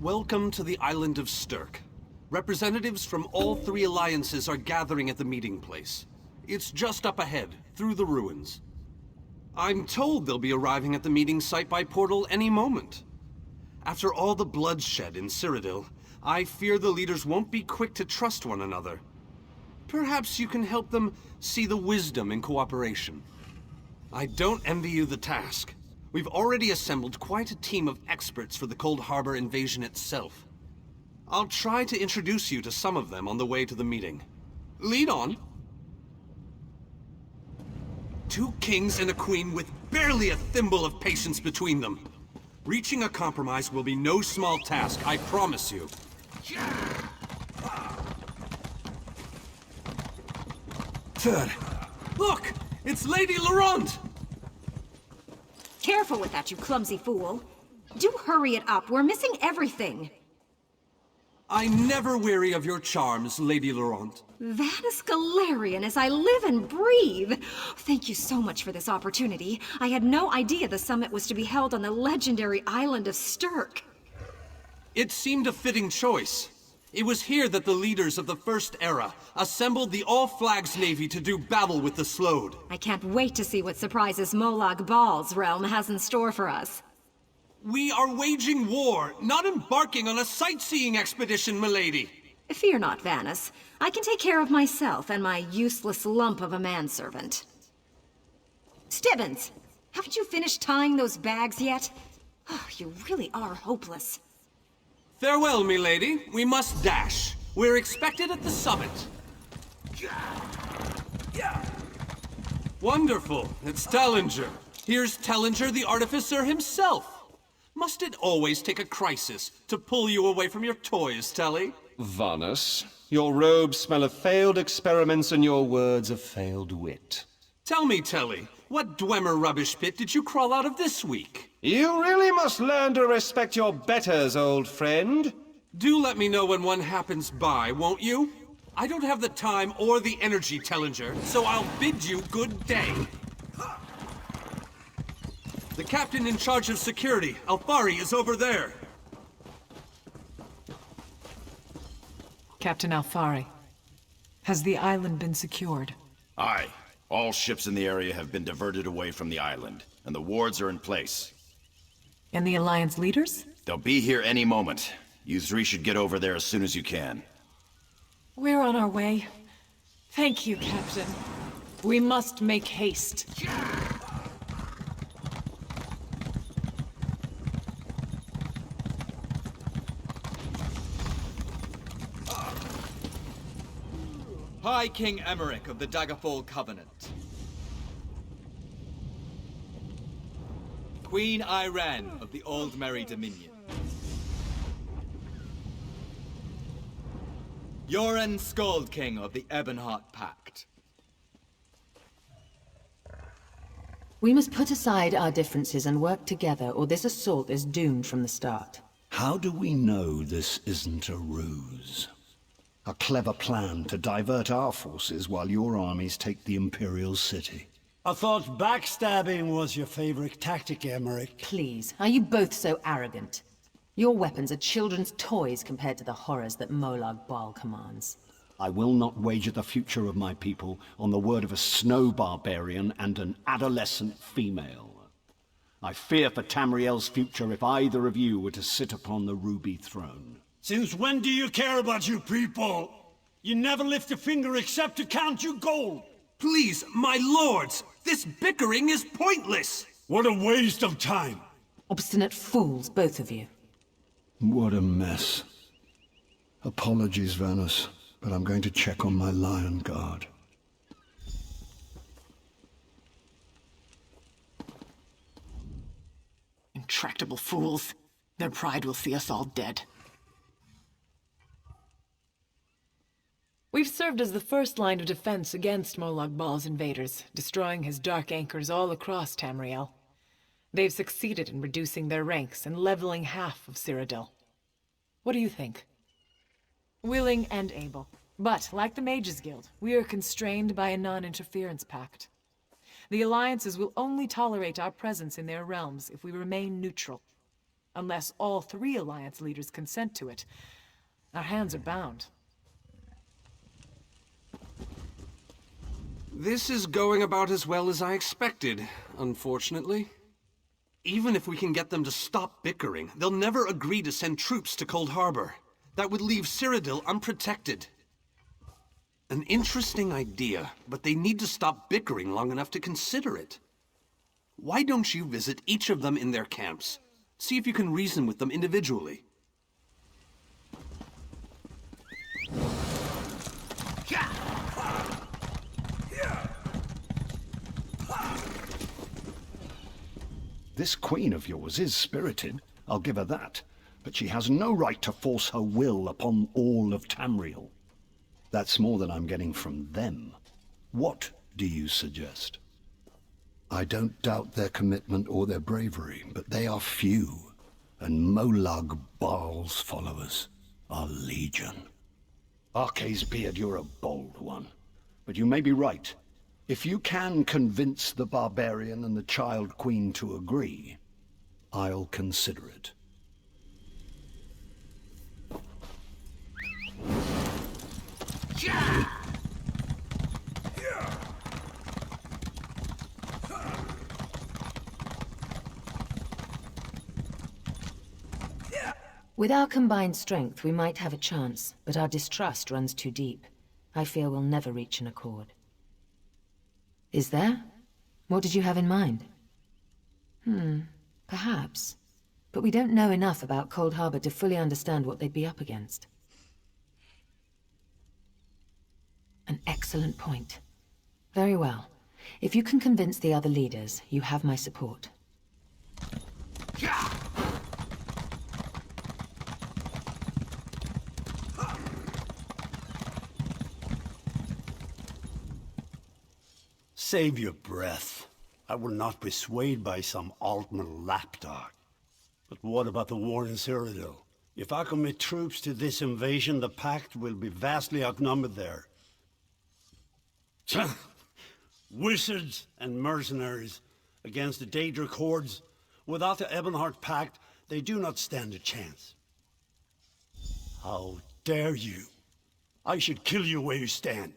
Welcome to the island of Stirk. Representatives from all three alliances are gathering at the meeting place. It's just up ahead, through the ruins. I'm told they'll be arriving at the meeting site by portal any moment. After all the bloodshed in Cyrodiil, I fear the leaders won't be quick to trust one another. Perhaps you can help them see the wisdom in cooperation. I don't envy you the task. We've already assembled quite a team of experts for the Cold Harbor invasion itself. I'll try to introduce you to some of them on the way to the meeting. Lead on. 2 kings and a queen with barely a thimble of patience between them. Reaching a compromise will be no small task, I promise you. Third. Look! It's Lady Laurent! Careful with that, you clumsy fool. Do hurry it up. We're missing everything. I never weary of your charms, Lady Laurent. That is Galarian as I live and breathe. Thank you so much for this opportunity. I had no idea the summit was to be held on the legendary island of Stirk. It seemed a fitting choice. It was here that the leaders of the First Era assembled the All-Flags Navy to do battle with the Slode. I can't wait to see what surprises Molag Bal's realm has in store for us. We are waging war, not embarking on a sightseeing expedition, milady. Fear not, Vanus. I can take care of myself and my useless lump of a manservant. Stibbins, haven't you finished tying those bags yet? Oh, you really are hopeless. Farewell, milady. We must dash. We're expected at the summit. Wonderful. It's Tellinger. Here's Tellinger the Artificer himself. Must it always take a crisis to pull you away from your toys, Telly? Vanus, your robes smell of failed experiments and your words of failed wit. Tell me, Telly, what Dwemer rubbish pit did you crawl out of this week? You really must learn to respect your betters, old friend. Do let me know when one happens by, won't you? I don't have the time or the energy, Tellinger, so I'll bid you good day. The captain in charge of security, Alfari, is over there. Captain Alfari, has the island been secured? Aye. All ships in the area have been diverted away from the island, and the wards are in place. And the Alliance leaders? They'll be here any moment. You three should get over there as soon as you can. We're on our way. Thank you, Captain. We must make haste. High King Emmerich of the Daggerfall Covenant. Queen Irene of the Old Merry Dominion. Yoren Skald King of the Ebonheart Pact. We must put aside our differences and work together, or this assault is doomed from the start. How do we know this isn't a ruse? A clever plan to divert our forces while your armies take the Imperial city. I thought backstabbing was your favorite tactic, Emmerich. Please, are you both so arrogant? Your weapons are children's toys compared to the horrors that Molag Bal commands. I will not wager the future of my people on the word of a snow barbarian and an adolescent female. I fear for Tamriel's future if either of you were to sit upon the Ruby Throne. Since when do you care about your people? You never lift a finger except to count your gold. Please, my lords, this bickering is pointless. What a waste of time. Obstinate fools, both of you. What a mess. Apologies, Vanus, but I'm going to check on my Lion Guard. Intractable fools. Their pride will see us all dead. We've served as the first line of defense against Molag Bal's invaders, destroying his dark anchors all across Tamriel. They've succeeded in reducing their ranks and leveling half of Cyrodiil. What do you think? Willing and able. But, like the Mages Guild, we are constrained by a non-interference pact. The alliances will only tolerate our presence in their realms if we remain neutral. unless all 3 Alliance leaders consent to it. Our hands are bound. This is going about as well as I expected, unfortunately. Even if we can get them to stop bickering, they'll never agree to send troops to Cold Harbor. That would leave Cyrodiil unprotected. An interesting idea, but they need to stop bickering long enough to consider it. Why don't you visit each of them in their camps? See if you can reason with them individually. This queen of yours is spirited, I'll give her that. But she has no right to force her will upon all of Tamriel. That's more than I'm getting from them. What do you suggest? I don't doubt their commitment or their bravery, but they are few, and Molag Baal's followers are legion. Arce's beard, you're a bold one, but you may be right. If you can convince the barbarian and the child queen to agree, I'll consider it. With our combined strength, we might have a chance, but our distrust runs too deep. I fear we'll never reach an accord. Is there? What did you have in mind? Perhaps. But we don't know enough about Cold Harbor to fully understand what they'd be up against. An excellent point. Very well. If you can convince the other leaders, you have my support. Save your breath. I will not be swayed by some Altman lapdog. But what about the war in Cyrodiil? If I commit troops to this invasion, the Pact will be vastly outnumbered there. Wizards and mercenaries against the Daedric hordes. Without the Ebonheart Pact, they do not stand a chance. How dare you? I should kill you where you stand.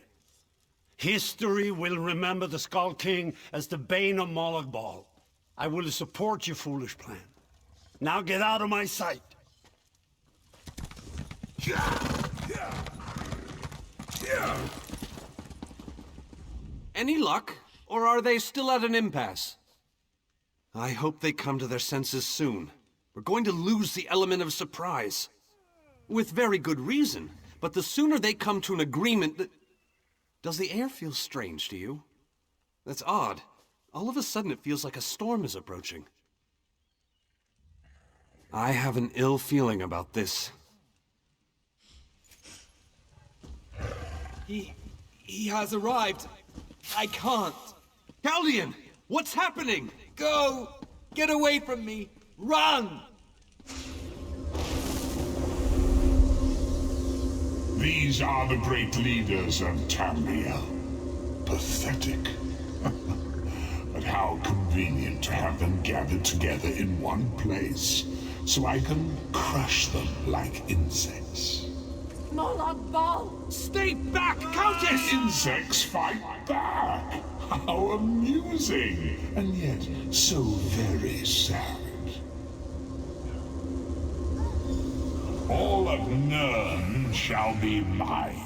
History will remember the Skull King as the bane of Molag Bal. I will support your foolish plan. Now get out of my sight! Any luck? Or are they still at an impasse? I hope they come to their senses soon. We're going to lose the element of surprise. With very good reason, but the sooner they come to an agreement that... Does the air feel strange to you? That's odd. All of a sudden it feels like a storm is approaching. I have an ill feeling about this. He has arrived. I can't. Galdian! What's happening? Go! Get away from me! Run! These are the great leaders of Tamriel. Pathetic. But how convenient to have them gathered together in one place, so I can crush them like insects. Molag Bal! Stay back, Countess! Insects fight back! How amusing! And yet so very sad. All of Nirn shall be mine.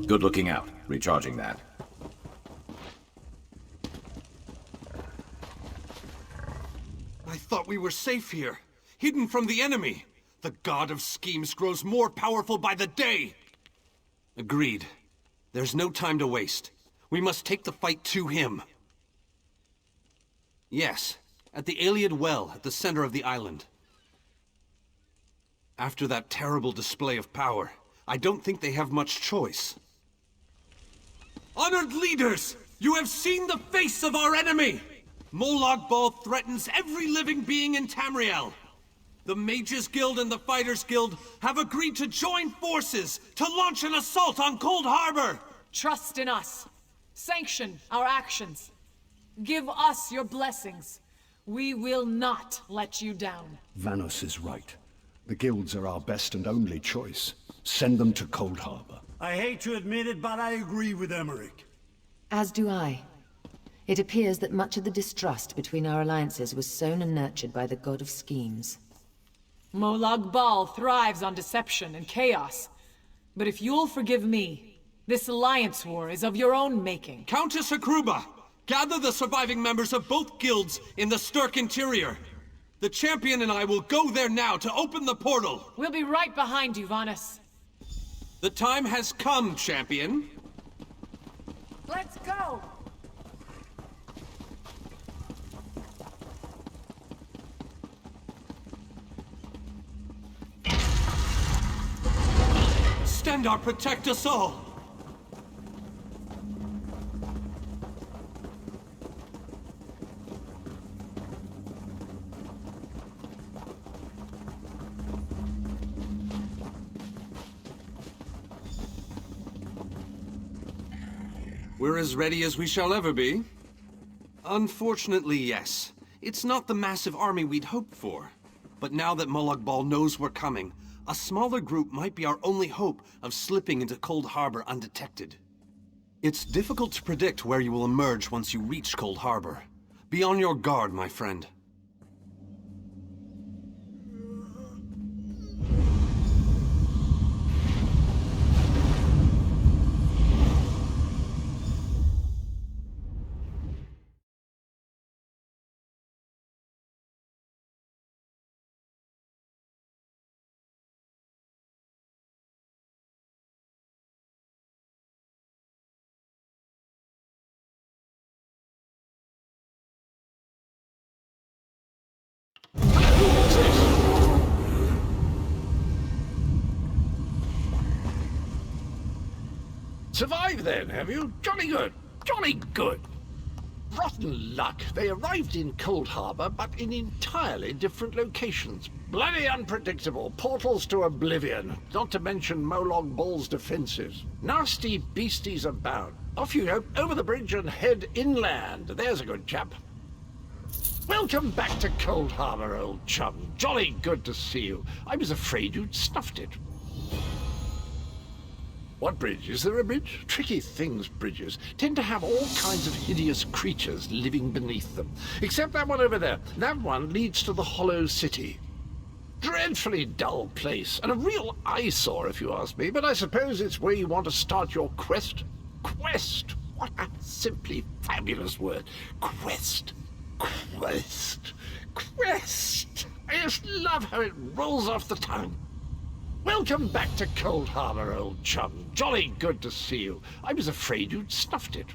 Good looking out. Recharging that. I thought we were safe here, hidden from the enemy. The god of schemes grows more powerful by the day. Agreed. There's no time to waste. We must take the fight to him. Yes, at the Iliad Well at the center of the island. After that terrible display of power, I don't think they have much choice. Honored leaders! You have seen the face of our enemy! Molag Bal threatens every living being in Tamriel. The Mages Guild and the Fighters Guild have agreed to join forces to launch an assault on Cold Harbor! Trust in us. Sanction our actions. Give us your blessings. We will not let you down. Vanos is right. The guilds are our best and only choice. Send them to Cold Harbor. I hate to admit it, but I agree with Emmerich. As do I. It appears that much of the distrust between our alliances was sown and nurtured by the god of schemes. Molag Bal thrives on deception and chaos. But if you'll forgive me, this alliance war is of your own making. Countess Akruba! Gather the surviving members of both guilds in the Sturk interior. The champion and I will go there now to open the portal. We'll be right behind you, Vanus. The time has come, champion. Let's go! Stendarr, protect us all! We're as ready as we shall ever be. Unfortunately, yes. It's not the massive army we'd hoped for. But now that Molag Bal knows we're coming, a smaller group might be our only hope of slipping into Cold Harbor undetected. It's difficult to predict where you will emerge once you reach Cold Harbor. Be on your guard, my friend. Survived then, have you? Jolly good. Jolly good. Rotten luck. They arrived in Cold Harbor, but in entirely different locations. Bloody unpredictable. Portals to oblivion. Not to mention Molag Bal's defenses. Nasty beasties abound. Off you go, over the bridge and head inland. There's a good chap. Welcome back to Cold Harbor, old chum. Jolly good to see you. I was afraid you'd snuffed it. What bridge? Is there a bridge? Tricky things, bridges. Tend to have all kinds of hideous creatures living beneath them. Except that one over there. That one leads to the Hollow City. Dreadfully dull place, and a real eyesore if you ask me, but I suppose it's where you want to start your quest. Quest! What a simply fabulous word. Quest. Quest. Quest. I just love how it rolls off the tongue. Welcome back to Cold Harbor, old chum. Jolly good to see you. I was afraid you'd snuffed it.